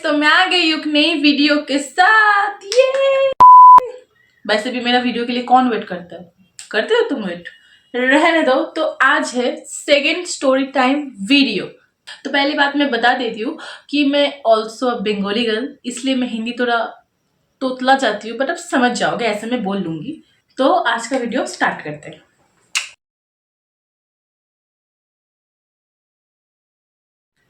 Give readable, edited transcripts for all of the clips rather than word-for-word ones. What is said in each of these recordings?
तो मैं आ गई एक नई वीडियो के साथ। ये वैसे भी मेरा वीडियो के लिए कौन वेट करता है? करते हो तुम वेट? रहने दो। तो आज है सेकेंड स्टोरी टाइम वीडियो। तो पहली बात मैं बता देती हूँ कि मैं ऑल्सो अ बंगाली गर्ल, इसलिए मैं हिंदी थोड़ा तोतला जाती हूँ, बट अब समझ जाओगे, ऐसे मैं बोल लूंगी। तो आज का वीडियो स्टार्ट करते हैं।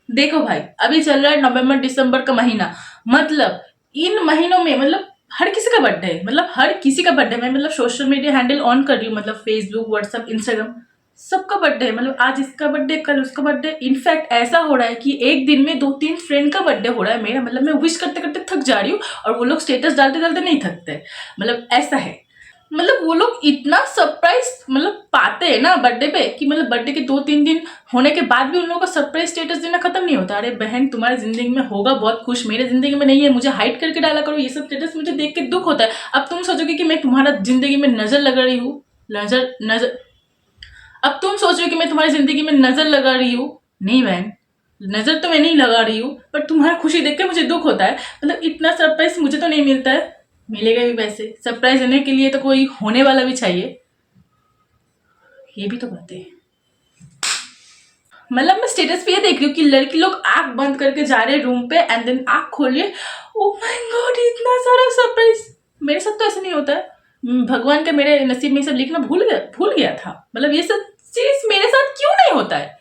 देखो भाई, अभी चल रहा है नवंबर दिसंबर का महीना। मतलब इन महीनों में हर किसी का बर्थडे है, हर किसी का बर्थडे। मैं सोशल मीडिया हैंडल ऑन कर रही हूँ, फेसबुक, व्हाट्सएप, इंस्टाग्राम, सबका बर्थडे है। आज इसका बर्थडे, कल उसका बर्थडे। इनफैक्ट ऐसा हो रहा है कि एक दिन में 2-3 फ्रेंड का बर्थडे हो रहा है मेरा। मैं विश करते करते थक जा रही हूँ और वो लोग स्टेटस डालते डालते नहीं थकते। ऐसा है। वो लोग इतना सरप्राइज पाते हैं ना बर्थडे पे कि बर्थडे के 2-3 दिन होने के बाद भी उन लोगों का सरप्राइज स्टेटस देना खत्म नहीं होता। अरे बहन, तुम्हारी जिंदगी में होगा बहुत खुश, मेरे जिंदगी में नहीं है, मुझे हाइड करके डाला करो ये सब स्टेटस। मुझे देख के दुख होता है। अब तुम सोचोगे कि मैं तुम्हारा जिंदगी में नजर लगा रही हूँ। नजर अब तुम सोच रहे हो कि मैं तुम्हारी जिंदगी में नजर लगा रही हूँ। नहीं बहन, नजर तो मैं नहीं लगा रही हूँ, पर तुम्हारा खुशी देख के मुझे दुख होता है। इतना सरप्राइज मुझे तो नहीं मिलता है, मिलेगा भी वैसे। सरप्राइज देने के लिए तो कोई होने वाला भी चाहिए, ये भी तो बात है। मैं स्टेटस पे ये देख रही हूँ कि लड़की लोग आंख बंद करके जा रहे हैं रूम पे, एंड देन आंख खोलिए, ओ माय गॉड, इतना सारा सरप्राइज। मेरे साथ तो ऐसा नहीं होता है। भगवान का मेरे नसीब में सब लिखना भूल गया था। ये सब चीज मेरे साथ क्यों नहीं होता है?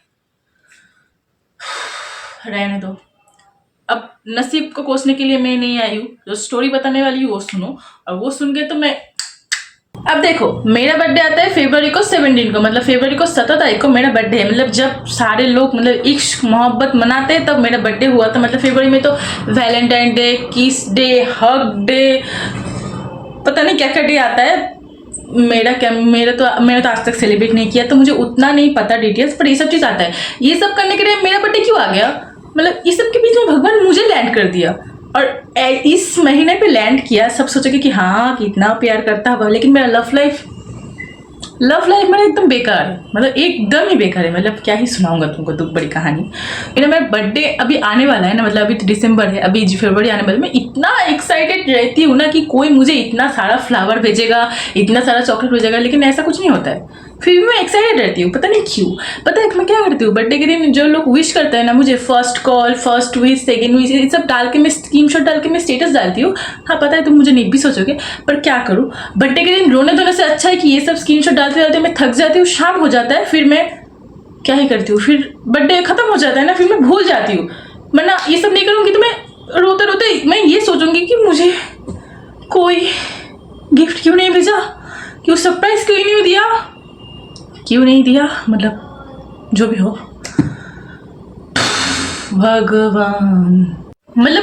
रहने दो। अब नसीब को कोसने के लिए मैं नहीं आई हूँ, जो स्टोरी बताने वाली हूँ वो सुनो, और वो सुन के तो मैं। अब देखो, मेरा बर्थडे आता है फरवरी को 17 को, फरवरी को 17 तारीख को मेरा बर्थडे है। जब सारे लोग इश्क मोहब्बत मनाते हैं तब मेरा बर्थडे हुआ था। फरवरी में तो वैलेंटाइन डे, किस डे, हग डे, पता नहीं क्या क्या डे आता है। मेरा तो आज तक सेलिब्रेट नहीं किया, तो मुझे उतना नहीं पता डिटेल्स, पर ये सब चीज आता है। ये सब करने के लिए मेरा बर्थडे क्यों आ गया? इस सब के बीच में भगवान मुझे लैंड कर दिया, और इस महीने पे लैंड किया। सब सोचोगे कि हाँ कितना प्यार करता होगा, लेकिन मेरा लव लाइफ मेरा एकदम बेकार है। एकदम ही बेकार है। क्या ही सुनाऊंगा तुमको दुख बड़ी कहानी। मेरा बर्थडे अभी आने वाला है ना, अभी तो दिसंबर है, अभी फरवरी आने वाला है। मैं इतना एक्साइटेड रहती हूँ ना कि कोई मुझे इतना सारा फ्लावर भेजेगा, इतना सारा चॉकलेट भेजेगा, लेकिन ऐसा कुछ नहीं होता है। फिर भी मैं एक्साइटेड रहती हूँ, पता नहीं क्यों। पता है मैं क्या करती हूँ? बर्थडे के दिन जो लोग विश करते हैं ना मुझे, first call, first wish, second wish, ये सब डाल के मैं स्क्रीनशॉट डाल के मैं स्टेटस डालती हूँ। हाँ पता है तुम मुझे नहीं भी सोचोगे, पर क्या करूँ, बर्थडे के दिन रोने धोने से अच्छा है कि ये सब स्क्रीनशॉट डालते डालते मैं थक जाती हूँ, शाम हो जाता है, फिर मैं क्या ही करती हूँ, फिर बर्थडे खत्म हो जाता है ना, फिर मैं भूल जाती हूँ। वरना ये सब नहीं करूँगी तो मैं रोते रोते मैं ये सोचूंगी कि मुझे कोई गिफ्ट क्यों नहीं भेजा, क्यों सरप्राइज क्यों नहीं दिया, क्यों नहीं दिया, जो भी हो। भगवान,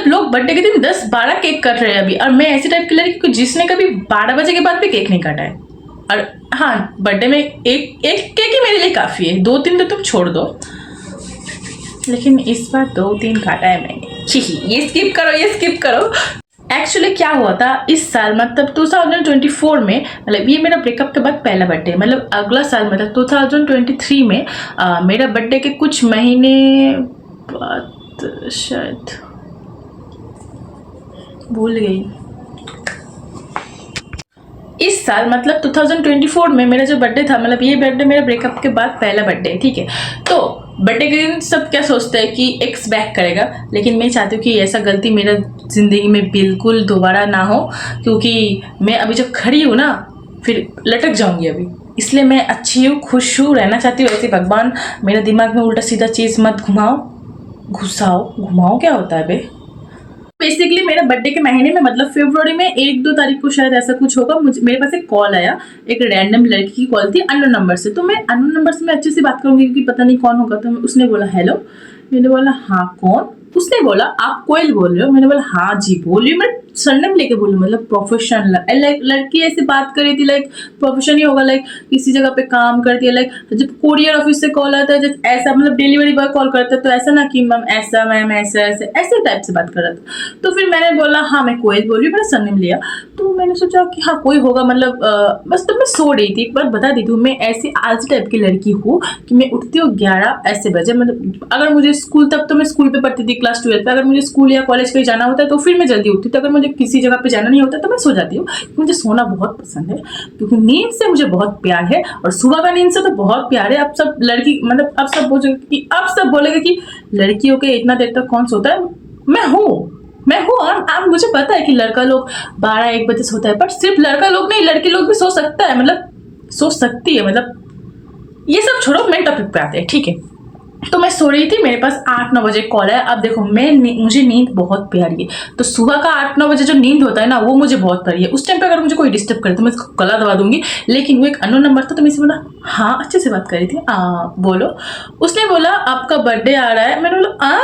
लोग बर्थडे के दिन 10-12 केक कट रहे हैं अभी, और मैं ऐसी टाइप की लड़की जिसने कभी 12 बजे के बाद भी केक नहीं काटा है। और हाँ, बर्थडे में एक केक ही मेरे लिए काफी है, 2-3 तो तुम छोड़ दो, लेकिन इस बार 2-3 काटा है मैंने। ये स्किप करो। एक्चुअली क्या हुआ था इस साल, 2024 में, ये मेरा ब्रेकअप के बाद पहला बर्थडे। अगला साल 2023 में मेरा बर्थडे के कुछ महीने बाद, शायद भूल गई। इस साल 2024 में मेरा जो बर्थडे था, ये बर्थडे मेरा ब्रेकअप के बाद पहला बर्थडे है, ठीक है। तो बर्थडे के दिन सब क्या सोचते हैं कि एक्स बैक करेगा, लेकिन मैं चाहती हूँ कि ऐसा गलती मेरा जिंदगी में बिल्कुल दोबारा ना हो, क्योंकि मैं अभी जब खड़ी हूँ ना फिर लटक जाऊंगी अभी। इसलिए मैं अच्छी हूँ, खुश हूँ, रहना चाहती हूँ ऐसे। भगवान मेरे दिमाग में उल्टा सीधा चीज मत घुमाओ क्या होता है बे। बेसिकली मेरा बर्थडे के महीने में फरवरी में 1-2 तारीख को शायद ऐसा कुछ होगा। मेरे पास एक कॉल आया, एक रैंडम लड़की की कॉल थी, अननोन नंबर से। तो मैं अननोन नंबर से मैं अच्छे से बात करूंगी क्योंकि पता नहीं कौन होगा। तो उसने बोला हेलो, मैंने बोला हाँ कौन। उसने बोला आप कोयल बोल रहे हो? मैंने बोला हाँ जी बोल रही हूँ। मैं सरनेम लेके बोलूँ, मतलब प्रोफेशन, लाइक लड़की ऐसे बात कर रही थी, लाइक प्रोफेशन ही होगा, लाइक किसी जगह पे काम करती है, लाइक जब कोरियर ऑफिस से कॉल आता है, जब ऐसा मतलब डिलीवरी बॉय कॉल करता है तो ऐसा ना कि मैम ऐसा, मैम ऐसा, ऐसे ऐसे टाइप से बात कर रहा था। तो फिर मैंने बोला हाँ मैं कोयल बोल रही हूँ, मैंने सरनेम लिया। तो मैंने सोचा कि हाँ कोई होगा, मतलब बस तब मैं सो रही थी। एक बार बता देती हूँ, मैं ऐसी आलसी टाइप की लड़की हूँ कि मैं उठती हूँ 11 ऐसे बजे, मतलब अगर मुझे स्कूल, तब तो मैं स्कूल पे पढ़ती थी क्लास 12 पे, अगर मुझे स्कूल या कॉलेज कहीं जाना होता है तो फिर मैं जल्दी उठती हूँ, तो अगर मुझे किसी जगह पे जाना नहीं होता तो मैं सो जाती हूँ। मुझे सोना बहुत पसंद है, क्योंकि नींद से मुझे बहुत प्यार है, और सुबह का नींद से तो बहुत प्यार है। अब सब लड़की, मतलब अब सब बोलेंगे कि लड़कियों के इतना देर तक कौन सोता है। मैं हूँ और अब मुझे पता है कि लड़का लोग 12-1 बजे सोता है, पर सिर्फ लड़का लोग नहीं, लड़की लोग भी सो सकता है, मतलब सो सकती है, मतलब ये सब छोड़ो, मेन टॉपिक पे आते हैं, ठीक है। तो मैं सो रही थी, मेरे पास 8-9 बजे कॉल है। अब देखो मुझे नींद बहुत प्यारी है, तो सुबह का 8-9 बजे जो नींद होता है ना, वो मुझे बहुत प्यारी है। उस टाइम पे अगर मुझे कोई डिस्टर्ब करे तो मैं उसको गला दबा दूंगी। लेकिन वो एक अननोन नंबर था, तो मैं इसे बोला हाँ, अच्छे से बात कर रही थी, बोलो। उसने बोला आपका बर्थडे आ रहा है। मैंने बोला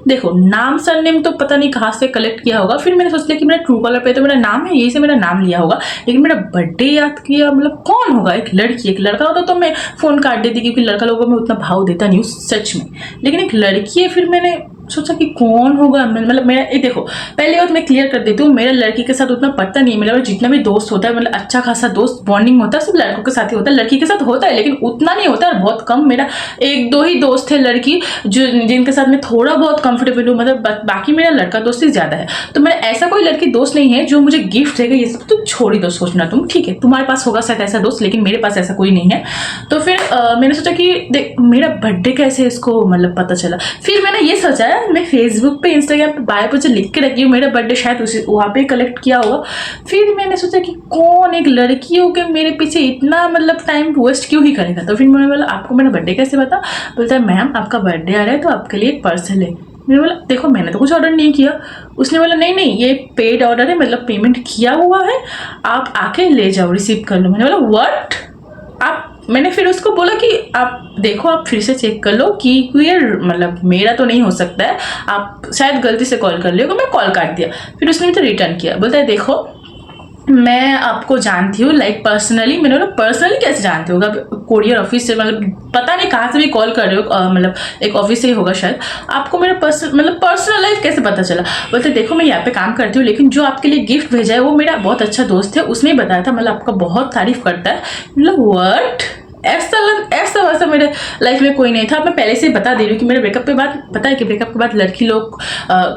देखो नाम सरनेम तो पता नहीं कहाँ से कलेक्ट किया होगा, फिर मैंने सोच लिया कि मेरा ट्रू कॉलर पे तो मेरा नाम है, यही से मेरा नाम लिया होगा, लेकिन मेरा बर्थडे याद किया, मतलब कौन होगा, एक लड़की, एक लड़का होता तो मैं फोन काट देती, क्योंकि लड़का लोगों में उतना भाव देता नहीं हूँ सच में, लेकिन एक लड़की है। फिर मैंने सोचा कि कौन होगा, मतलब मेरा देखो पहली बात मैं क्लियर कर देती हूँ, मेरा लड़की के साथ उतना पड़ता नहीं है। मेरा जितना भी दोस्त होता है, मतलब अच्छा खासा दोस्त बॉन्डिंग होता है, सब लड़कों के साथ ही होता है, लड़की के साथ होता है लेकिन उतना नहीं होता है, बहुत कम। मेरा 1-2 ही दोस्त है लड़की जो जिनके साथ मैं थोड़ा बहुत कंफर्टेबल हूँ, मतलब बाकी मेरा लड़का दोस्त ही ज्यादा है। तो मेरा ऐसा कोई लड़की दोस्त नहीं है जो मुझे गिफ्ट देगा, ये सब तो छोड़ ही दो सोचना तुम, ठीक है। तुम्हारे पास होगा शायद ऐसा दोस्त, लेकिन मेरे पास ऐसा कोई नहीं है। तो फिर मैंने सोचा कि देख मेरा बर्थडे कैसे इसको मतलब पता चला। फिर मैंने ये सोचा मैं फेसबुक पे, इंस्टाग्राम पे बायो पे जो लिख के रखी हूँ मेरा बर्थडे, शायद उसी वहाँ पे कलेक्ट किया होगा। फिर मैंने सोचा कि कौन एक लड़की हो के मेरे पीछे इतना मतलब टाइम वेस्ट क्यों ही करेगा। तो फिर मैंने बोला आपको मेरा बर्थडे कैसे पता। बोलता है मैम आपका बर्थडे आ रहा है तो आपके लिए एक पार्सल है। मैंने बोला देखो मैंने तो कुछ ऑर्डर नहीं किया। उसने बोला नहीं नहीं ये पेड ऑर्डर है, मतलब पेमेंट किया हुआ है, आप आके ले जाओ, रिसीव कर लो। मैंने बोला व्हाट आप, मैंने फिर उसको बोला कि आप देखो आप फिर से चेक कर लो कि ये मतलब मेरा तो नहीं हो सकता है, आप शायद गलती से कॉल कर लियो। मैं कॉल काट दिया। फिर उसने मुझे रिटर्न किया, बोलता है देखो मैं आपको जानती हूँ लाइक पर्सनली। मैंने बोला पर्सनली कैसे जानते होगा, कोरियर ऑफिस से, मतलब पता नहीं कहाँ से भी कॉल कर रहे हो, मतलब एक ऑफिस से ही होगा शायद, आपको मेरा पर्सनल लाइफ कैसे पता चला। बोलते देखो मैं यहाँ पे काम करती हूँ, लेकिन जो आपके लिए गिफ्ट भेजा है वो मेरा बहुत अच्छा दोस्त है, उसने ही बताया था, मतलब आपका बहुत तारीफ करता है। मतलब व्हाट, ऐसा वैसा मेरे लाइफ में कोई नहीं था। मैं पहले से बता दे रही हूँ कि मेरे ब्रेकअप के बाद, पता है कि ब्रेकअप के बाद लड़की लोग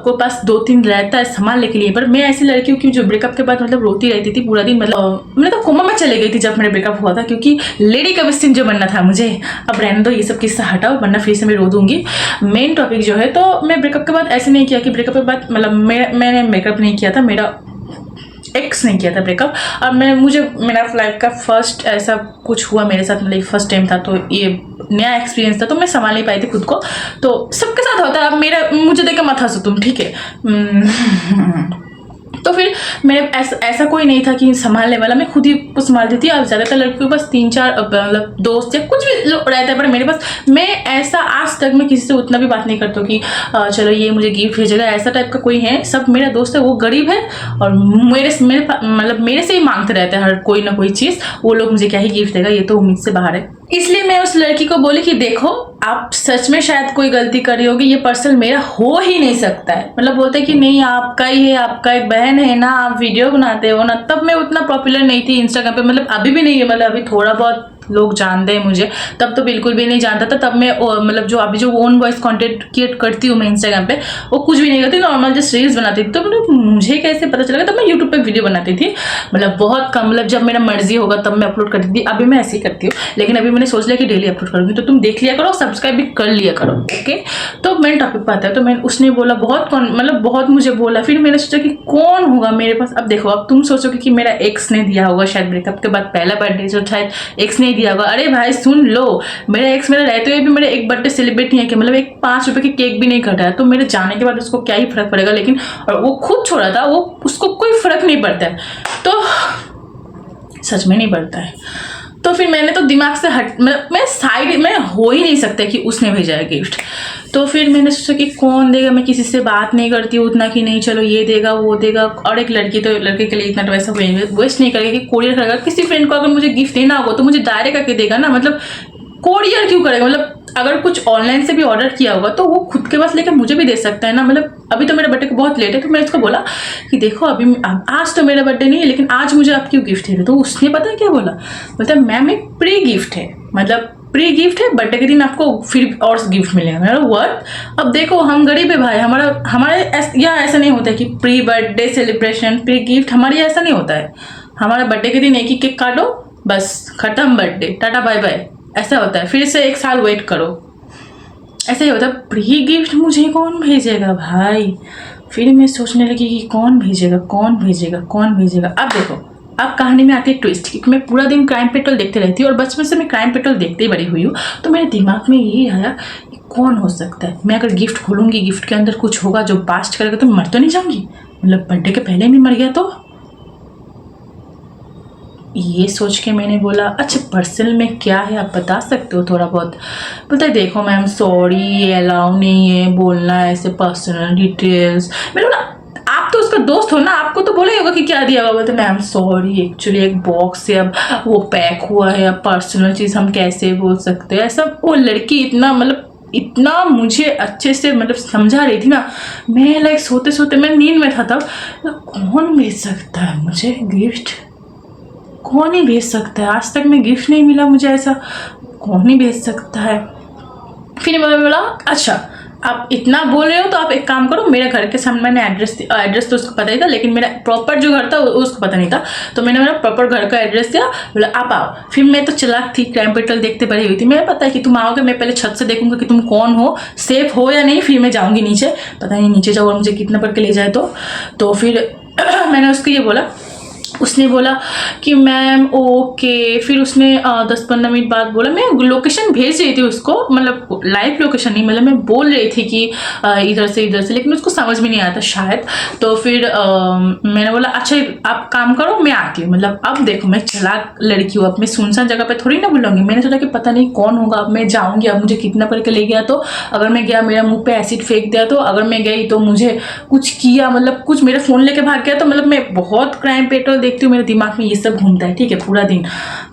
को पास 2-3 रहता है संभालने के लिए, पर मैं ऐसी लड़की हूँ कि जो ब्रेकअप के बाद मतलब रोती रहती थी पूरा दिन, मतलब मैं तो कोमा में चले गई थी जब मेरा ब्रेकअप हुआ था, क्योंकि लेडी कभी सिंह जो बनना था मुझे। अब रहने दो ये सब किस्सा हटाओ, वरना फिर से मैं रो दूंगी। मेन टॉपिक जो है, तो मैं ब्रेकअप के बाद ऐसे नहीं किया कि ब्रेकअप के बाद मतलब मैंने मेकअप नहीं किया था, मेरा एक्स नहीं किया था ब्रेकअप। और मुझे मेरा लाइफ का फर्स्ट ऐसा कुछ हुआ मेरे साथ, मतलब फर्स्ट टाइम था, तो ये नया एक्सपीरियंस था, तो मैं संभाल नहीं पाई थी खुद को। तो सबके साथ होता है, अब मुझे देख के मत हंसो तुम, ठीक है। तो फिर मेरे ऐसा कोई नहीं था कि संभालने वाला, मैं खुद ही को संभालती थी। अब ज़्यादातर लड़कियों के पास 3-4 मतलब दोस्त या कुछ भी रहता है, पर मेरे पास, मैं ऐसा आज तक मैं किसी से उतना भी बात नहीं करता कि चलो ये मुझे गिफ्ट भेजेगा, ऐसा टाइप का कोई है। सब मेरा दोस्त है, वो गरीब है और मेरे से ही मांगते रहते हैं हर कोई ना कोई चीज़। वो लोग मुझे क्या ही गिफ्ट देगा, ये तो उम्मीद से बाहर है। इसलिए मैं उस लड़की को बोली कि देखो आप सच में शायद कोई गलती करी होगी, ये पार्सल मेरा हो ही नहीं सकता है। मतलब बोलते कि नहीं आपका ही है, आपका एक बहन है ना, आप वीडियो बनाते हो ना। तब मैं उतना पॉपुलर नहीं थी इंस्टाग्राम पे, मतलब अभी भी नहीं है, मतलब अभी थोड़ा बहुत लोग जानते हैं मुझे, तब तो बिल्कुल भी नहीं जानता था। तब मैं मतलब जो अभी जो ओन वॉइस कंटेंट क्रिएट करती हूँ मैं इंस्टाग्राम पे, वो कुछ भी नहीं करती, नॉर्मल जस्ट रील्स बनाती थी। तो मतलब मुझे कैसे पता चला, तब मैं यूट्यूब पे वीडियो बनाती थी, मतलब बहुत कम, मतलब जब मेरा मर्जी होगा तब मैं अपलोड करती थी। अभी मैं ऐसे ही करती हूँ, लेकिन अभी मैंने सोच लिया कि डेली अपलोड करूँगी, तो तुम देख लिया करो, सब्सक्राइब भी कर लिया करो, ओके। तो मेन टॉपिक पे आता है, तो उसने बोला बहुत मुझे बोला। फिर मैंने सोचा कि कौन होगा मेरे पास। अब देखो, अब तुम सोचोगे कि मेरा एक्स ने दिया होगा, शायद ब्रेकअप के बाद पहला बर्थडे जो शायद एक्स ने दिया होगा। अरे भाई सुन लो, मेरा एक्स मेरा रहते हुए भी मेरा एक बर्थडे सेलिब्रेट नहीं है कि मतलब एक 5 रुपए की केक भी नहीं कटा है, तो मेरे जाने के बाद उसको क्या ही फर्क पड़ेगा। लेकिन और वो खुद छोड़ा था, वो उसको कोई फर्क नहीं पड़ता है, तो सच में नहीं पड़ता है। तो फिर मैंने तो दिमाग से मतलब मैं साइड में हो ही नहीं सकता कि उसने भेजा है गिफ्ट। तो फिर मैंने सोचा कि कौन देगा, मैं किसी से बात नहीं करती हूँ उतना कि नहीं चलो ये देगा वो देगा, और एक लड़की तो लड़के के लिए इतना तो वैसा वेस्ट नहीं करेगा कि कोरियर करेगा। किसी फ्रेंड को अगर मुझे गिफ्ट देना होगा तो मुझे डायरेक्ट करके देगा ना, मतलब कोरियर क्यों करेगा। मतलब अगर कुछ ऑनलाइन से भी ऑर्डर किया होगा तो वो खुद के पास लेके मुझे भी दे सकता है ना। मतलब अभी तो मेरे बर्थडे को बहुत लेट है, तो मैं इसको बोला कि देखो अभी आज तो मेरा बर्थडे नहीं है, लेकिन आज मुझे आप क्यों गिफ्ट दे रहे हो। तो उसने पता है क्या बोला, मतलब मैम एक प्री गिफ्ट है, मतलब प्री गिफ्ट है, बर्थडे के दिन आपको फिर और गिफ्ट मिलेगा। मेरा वर्थ, अब देखो हम गरीब है भाई, हमारे यहाँ ऐसा नहीं होता है कि pre birthday celebration pre gift, हमारे यहाँ ऐसा नहीं होता है। हमारा बर्थडे के दिन एक ही केक काटो, बस खत्म बर्थडे, टाटा बाय बाय, ऐसा होता है। फिर से एक साल वेट करो, ऐसे ही होता है। प्री गिफ्ट मुझे कौन भेजेगा भाई। फिर मैं सोचने लगी कि कौन भेजेगा कौन भेजेगा कौन भेजेगा। अब देखो, अब कहानी में आती है ट्विस्ट, क्योंकि मैं पूरा दिन क्राइम पेट्रोल देखते रहती हूँ और बचपन से मैं क्राइम पेट्रोल देखते ही बड़ी हुई हूँ। तो मेरे दिमाग में यही आया कि कौन हो सकता है। मैं अगर गिफ्ट खोलूंगी, गिफ्ट के अंदर कुछ होगा जो पास्ट करेगा, तो मर तो नहीं जाऊंगी, मतलब बर्थडे के पहले भी मर गया तो। ये सोच के मैंने बोला अच्छा पर्सनल में क्या है आप बता सकते हो थोड़ा बहुत। बोलता है देखो मैम सॉरी, ये अलाउ नहीं है बोलना ऐसे पर्सनल डिटेल्स। मैंने बोला आप तो उसका दोस्त हो ना, आपको तो बोले होगा कि क्या दिया होगा। बोलते मैम सॉरी एक्चुअली एक बॉक्स से अब वो पैक हुआ है, अब पर्सनल चीज़ हम कैसे बोल सकते हैं ऐसा। वो लड़की इतना मतलब इतना मुझे अच्छे से मतलब समझा रही थी ना। मैं लाइक सोते सोते मैं नींद में था तब, कौन भेज सकता है मुझे गिफ्ट, कौन ही भेज सकता है। आज तक मैं गिफ्ट नहीं मिला मुझे ऐसा, कौन ही भेज सकता है। फिर मैंने बोला अच्छा आप इतना बोल रहे हो तो आप एक काम करो, मेरे घर के सामने मैंने एड्रेस तो उसको पता ही था, लेकिन मेरा प्रॉपर जो घर था उसको पता नहीं था। तो मैंने मेरा प्रॉपर घर का एड्रेस दिया, बोला आप आओ। फिर मैं तो चलाक थी, क्राइम पेट्रोल देखते पड़ी हुई थी, मुझे पता है कि तुम आओगे, मैं पहले छत से देखूंगा कि तुम कौन हो, सेफ हो या नहीं, फिर मैं जाऊँगी नीचे। पता नहीं नीचे जाओ और मुझे कितना पढ़ के ले जाए। तो फिर मैंने उसको ये बोला, उसने बोला कि मैम ओके। फिर उसने 10-15 मिनट बाद बोला, मैं लोकेशन भेज रही थी उसको, मतलब लाइव लोकेशन नहीं, मतलब मैं बोल रही थी कि इधर से, लेकिन उसको समझ में नहीं आया था शायद। तो फिर मैंने बोला अच्छा आप काम करो मैं आती हूँ। मतलब अब देखो मैं चालाक लड़की हूँ, अब मैं सुनसान जगह पे थोड़ी ना बुलाऊंगी। मैंने सोचा कि पता नहीं कौन होगा, अब मैं जाऊँगी, अब मुझे कितना करके ले गया तो, अगर मैं गया मेरा मुँह पे एसिड फेंक दिया तो, अगर मैं गई तो मुझे कुछ किया, मतलब कुछ मेरा फ़ोन लेके भाग गया तो, मतलब मैं बहुत क्राइम पेट्रोल देखती हूँ, मेरे दिमाग में ये सब घूमता है ठीक है पूरा दिन।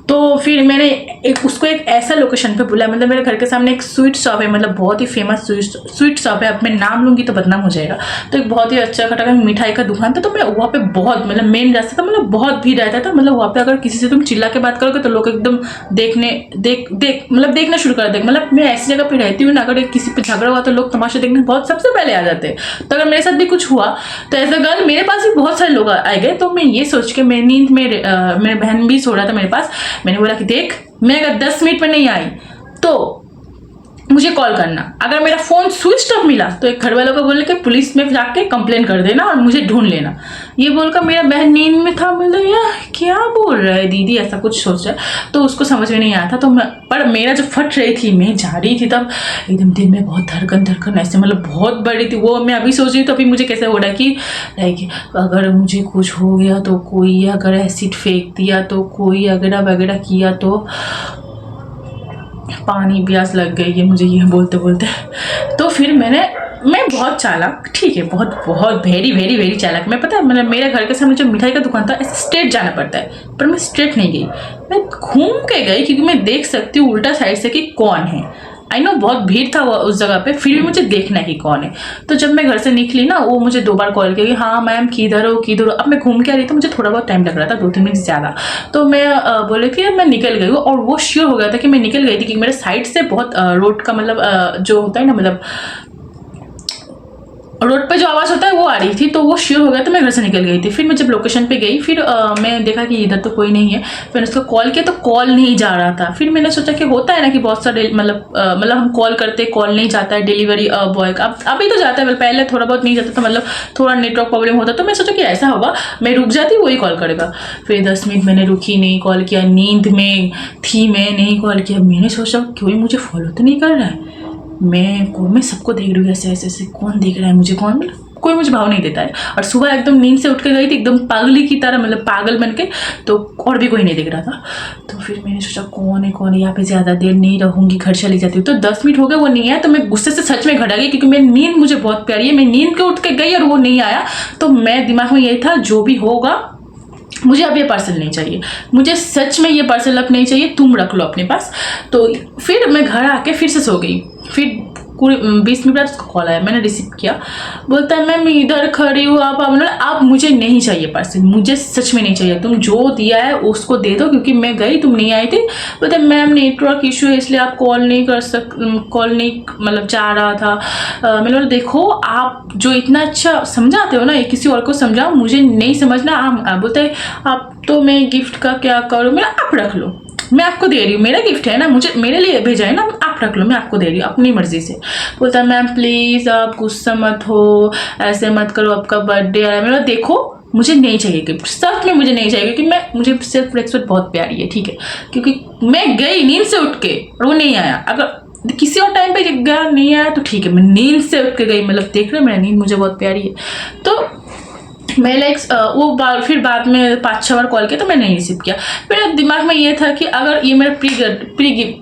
तो फिर मैंने उसको एक ऐसा लोकेशन पे बुलाया, मतलब मेरे घर के सामने एक स्वीट शॉप है, मतलब बहुत ही फेमस स्वीट शॉप है। अब मैं नाम लूँगी तो बदनाम हो जाएगा। तो एक बहुत ही अच्छा खटा मिठाई का दुकान था। तो मैं वहाँ पे बहुत मतलब मेन रास्ता था, मतलब बहुत भीड़ रहता था। मतलब वहाँ पे अगर किसी से तुम चिल्ला के बात करोगे तो लोग एकदम देखना शुरू कर देंगे। मतलब मैं ऐसी जगह पे रहती हूँ ना, अगर किसी पे झगड़ा हुआ तो लोग तमाशा देखने बहुत सबसे पहले आ जाते हैं। तो अगर मेरे साथ भी कुछ हुआ तो ऐसा गर्ल मेरे पास भी बहुत सारे लोग आ गए। तो मैं ये सोच के मेरी नींद में मेरे बहन भी सो रहा था मेरे पास, मैंने बोला कि देख मैं अगर 10 मिनट में नहीं आई तो मुझे कॉल करना, अगर मेरा फोन स्विच ऑफ मिला तो एक घर वालों को बोलने के पुलिस में जाके कंप्लेन कर देना और मुझे ढूंढ लेना। ये बोलकर मेरा बहन नींद में था, बोला यार क्या बोल रहा है दीदी, ऐसा कुछ सोच रहा है। तो उसको समझ में नहीं आया था। तो पर मेरा जो फट रही थी, मैं जा रही थी तब एकदम दिल में बहुत धड़कन ऐसे मतलब बहुत बड़ी थी वो। मैं अभी सोच रही हूँ तो अभी मुझे कैसे हो रहा है कि लाइक अगर मुझे कुछ हो गया तो, कोई अगर एसिड फेंक दिया तो, कोई वगैरह किया तो, पानी प्यास लग गई है मुझे ये बोलते बोलते। तो फिर मैं बहुत चालाक, ठीक है बहुत वेरी चालाक। मैं पता है मतलब मेरे घर के सामने जो मिठाई का दुकान था ऐसे स्ट्रेट जाना पड़ता है, पर मैं स्ट्रेट नहीं गई, मैं घूम के गई, क्योंकि मैं देख सकती हूँ उल्टा साइड से कि कौन है। आई नो बहुत भीड़ था उस जगह पे, फिर भी मुझे देखना है कि कौन है। तो जब मैं घर से निकली ना, वो मुझे 2 बार कॉल किया कि हाँ मैम किधर हो। अब मैं घूम के आ रही, तो मुझे थोड़ा बहुत टाइम लग रहा था, 2-3 मिनट ज़्यादा। तो मैं बोले कि मैं निकल गई हूँ, और वो श्योर हो गया था कि मैं निकल गई थी, क्योंकि मेरे साइड से बहुत रोड का मतलब जो होता है ना, मतलब रोड पे जो आवाज़ होता है वो आ रही थी। तो वो श्योर हो गया तो मैं घर से निकल गई थी। फिर मैं जब लोकेशन पे गई, फिर मैं देखा कि इधर तो कोई नहीं है। फिर उसको कॉल किया तो कॉल नहीं जा रहा था। फिर मैंने सोचा कि होता है ना कि बहुत सारे मतलब हम कॉल करते, कॉल नहीं जाता है डिलीवरी बॉय का। अभी तो जाता है, पहले थोड़ा बहुत नहीं जाता था, मतलब थोड़ा नेटवर्क प्रॉब्लम होता। तो मैं सोचा कि ऐसा होगा, मैं रुक जाती वही कॉल करेगा। फिर 10 मिनट मैंने रुकी, नहीं कॉल किया, नींद में थी मैं, नहीं कॉल किया। मैंने सोचा कोई मुझे फॉलो तो नहीं कर रहा है। मैं सबको देख रही हूँ ऐसे, कौन देख रहा है मुझे, कोई मुझे भाव नहीं देता है। और सुबह एकदम नींद से उठ के गई थी एकदम पागली की तरह, मतलब पागल बन के, तो और भी कोई नहीं दिख रहा था। तो फिर मैंने सोचा कौन है यहाँ पे, ज़्यादा देर नहीं रहूँगी, घर चली जाती हूँ। तो 10 मिनट हो गए वो नहीं आया, तो मैं गुस्से से सच में घर आ गई, क्योंकि मेरी नींद मुझे बहुत प्यारी है। मैं नींद के उठ के गई और वो नहीं आया, तो मैं दिमाग में यही था जो भी होगा मुझे अब ये पार्सल नहीं चाहिए, मुझे सच में ये पार्सल अब नहीं चाहिए, तुम रख लो अपने पास। तो फिर मैं घर आके फिर से सो गई। फिर 20 मिनट बाद उसका कॉल आया, मैंने रिसीव किया। बोलता है मैम इधर खड़ी हूँ, आप मुझे नहीं चाहिए पार्सल, मुझे सच में नहीं चाहिए, तुम जो दिया है उसको दे दो, क्योंकि मैं गई तुम नहीं आई थी। बोलते मैम नेटवर्क इशू है इसलिए आप कॉल नहीं मतलब जा रहा था। मैंने बोला देखो आप जो इतना अच्छा समझाते हो ना, किसी और को समझाओ, मुझे नहीं समझना। आप बोलते हैं आप तो मैं गिफ्ट का क्या करूँ, मेरा आप रख लो, मैं आपको दे रही हूँ, मेरा गिफ्ट है ना, मुझे मेरे लिए भेजा है ना, आप रख लो, मैं आपको दे रही हूँ अपनी मर्जी से। बोलता है मैम प्लीज़ आप गुस्सा मत हो, ऐसे मत करो, आपका बर्थडे है। मेरा देखो मुझे नहीं चाहिए गिफ्ट, सच में मुझे नहीं चाहिए, क्योंकि मुझे सेल्फ रिस्पेक्ट बहुत प्यारी है, ठीक है। क्योंकि मैं गई नींद से उठ के और वो नहीं आया, अगर किसी और टाइम पे गया नहीं आया तो ठीक है, मैं नींद से उठ के गई, मतलब देख रहे हो मेरा नींद मुझे बहुत प्यारी है। तो मैं फिर बाद में 5-6 बार कॉल किया तो मैंने नहीं रिसीव किया। मेरे दिमाग में ये था कि अगर ये मेरा प्री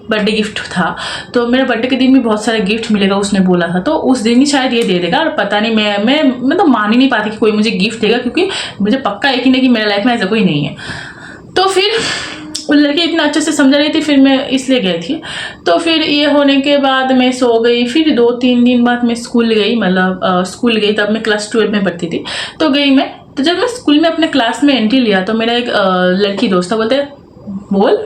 बर्थडे गिफ्ट था तो मेरे बर्थडे के दिन भी बहुत सारे गिफ्ट मिलेगा उसने बोला था, तो उस दिन ही शायद ये दे देगा। और पता नहीं, मैं तो मान ही नहीं पाती कि कोई मुझे गिफ्ट देगा, क्योंकि मुझे पक्का यकीन है कि मेरे लाइफ में ऐसा कोई नहीं है। तो फिर वो लड़की इतना अच्छे से समझा रही थी, फिर मैं इसलिए गई थी। तो फिर ये होने के बाद मैं सो गई। फिर 2-3 दिन बाद मैं स्कूल गई, मतलब स्कूल गई, तब मैं क्लास 12 में पढ़ती थी। तो गई मैं, तो जब मैं स्कूल में अपने क्लास में एंट्री लिया तो मेरा एक लड़की दोस्त था, बोलते बोल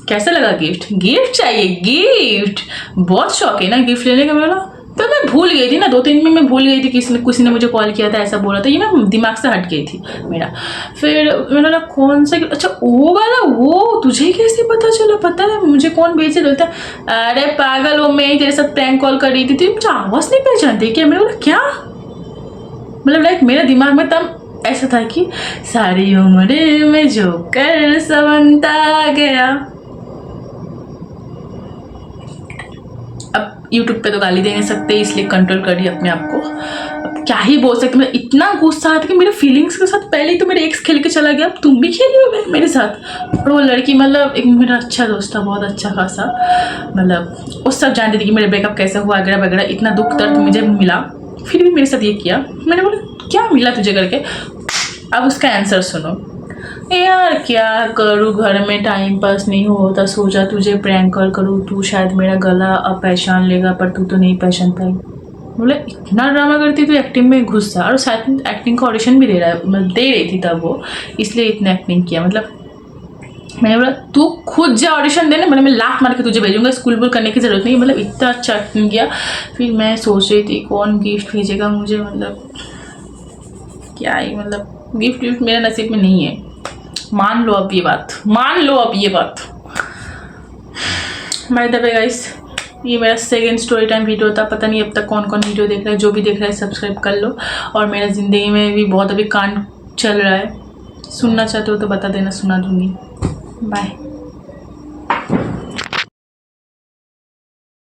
कैसा लगा गिफ्ट चाहिए, गिफ्ट बहुत शौक है ना गिफ्ट लेने का मेरा। तो मैं भूल गई थी ना, 2-3 दिन में मैं भूल गई थी किसी ने मुझे कॉल किया था, ऐसा बोला था, ये मैं दिमाग से हट गई थी मेरा। फिर मैंने बोला कौन सा, अच्छा वो वाला, वो तुझे कैसे पता चला, पता है मुझे कौन भेजे देता। अरे पागल, वो मैं तेरे साथ प्रैंक कॉल कर रही थी, मुझे आवाज़ नहीं पहचानती क्या। मैंने बोला क्या, मतलब लाइक मेरे दिमाग में तब ऐसा था कि सारी उम्र में जो कर सवनता गया। अब यूट्यूब पे तो गाली दे नहीं सकते, इसलिए कंट्रोल करिए अपने आप को। अब क्या ही बोल सकते, मैं इतना गुस्सा आता कि मेरे फीलिंग्स के साथ पहले ही तो मेरे एक्स खेल के चला गया, अब तुम भी खेल रहे हो मेरे साथ। और वो लड़की मतलब एक मेरा अच्छा दोस्त था, बहुत अच्छा खासा, मतलब वो सब जानती थी कि मेरे ब्रेकअप कैसे हुआ वगैरह वगैरह, इतना दुख दर्द मुझे मिला, फिर भी मेरे साथ ये किया। मैंने बोला क्या मिला तुझे करके। अब उसका आंसर सुनो। यार क्या करूँ, घर में टाइम पास नहीं होता, सोचा तुझे प्रैंक कॉल करूँ, तू शायद मेरा गला अब पहचान लेगा, पर तू तो नहीं पहचान पाई। बोले इतना ड्रामा करती तो एक्टिंग में घुस जा, और साथ में एक्टिंग का ऑडिशन भी दे रही थी तब वो, इसलिए इतना एक्टिंग किया। मतलब मैंने बोला तू खुद जा ऑडिशन देने, मतलब मैं लात मार के तुझे भेजूंगा, स्कूल बुल करने की जरूरत नहीं। मतलब इतना अच्छा एक्टिंग किया। फिर मैं सोच रही थी कौन गिफ्ट भेजेगा मुझे, मतलब क्या ही, मतलब गिफ्ट मेरा नसीब में नहीं है। मान लो अब ये बात, मान लो अब ये बात। बाय द वे गाइस, ये मेरा सेकंड स्टोरी टाइम वीडियो था। पता नहीं अब तक कौन कौन वीडियो देख रहा है, जो भी देख रहा है सब्सक्राइब कर लो। और मेरा ज़िंदगी में भी बहुत अभी कांड चल रहा है, सुनना चाहते हो तो बता देना, सुना दूंगी। बाय।